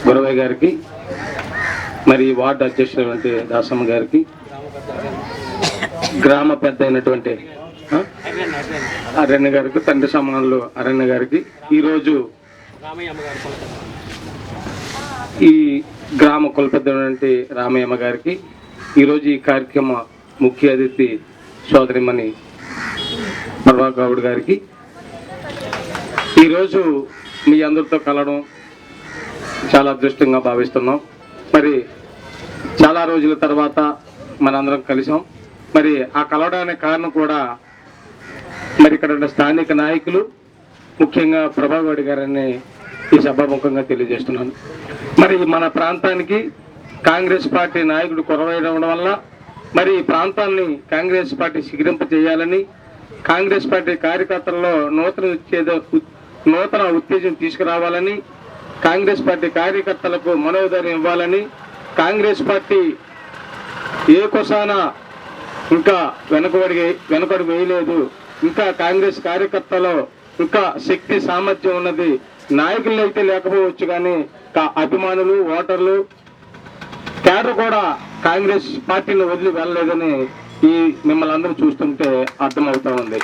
గురవయ్య గారికి, మరి వార్డు అధ్యక్షుడు దాసమ్మ గారికి, గ్రామ పెద్ద అయినటువంటి అరణ్య గారికి, తండ్రి సమానులు అరణ్య గారికి, ఈరోజు ఈ గ్రామ కులపెద్ద రామయ్యమ్మ గారికి, ఈరోజు ఈ కార్యక్రమ ముఖ్య అతిథి సోదరిమణి పర్వాగౌడ్ గారికి, ఈరోజు మీ అందరితో కలవడం చాలా అదృష్టంగా భావిస్తున్నాం. మరి చాలా రోజుల తర్వాత మనందరం కలిసాం. మరి ఆ కలవడానికి కారణం కూడా మరి ఇక్కడ ఉన్న స్థానిక నాయకులు, ముఖ్యంగా ప్రభాగౌడ్ గారని ఈ సభాముఖంగా తెలియజేస్తున్నాను. మరి మన ప్రాంతానికి కాంగ్రెస్ పార్టీ నాయకుడు కొరవడం వల్ల మరి ఈ ప్రాంతాన్ని కాంగ్రెస్ పార్టీ శిఖరింప చేయాలని, కాంగ్రెస్ పార్టీ కార్యకర్తల్లో నూతన ఉత్తేజం తీసుకురావాలని, కాంగ్రెస్ పార్టీ కార్యకర్తలకు మనోధైర్యం ఇవ్వాలని, కాంగ్రెస్ పార్టీ ఏ కొసాన ఇంకా వెనుకడు వేయలేదు, ఇంకా కాంగ్రెస్ కార్యకర్తలో ఇంకా శక్తి సామర్థ్యం ఉన్నది, నాయకులు అయితే లేకపోవచ్చు కానీ అభిమానులు, ఓటర్లు, కేడర్ కూడా కాంగ్రెస్ పార్టీని వదిలి వెళ్ళలేదని ఈ మిమ్మల్ని అందరూ చూస్తుంటే అర్థమవుతా ఉంది.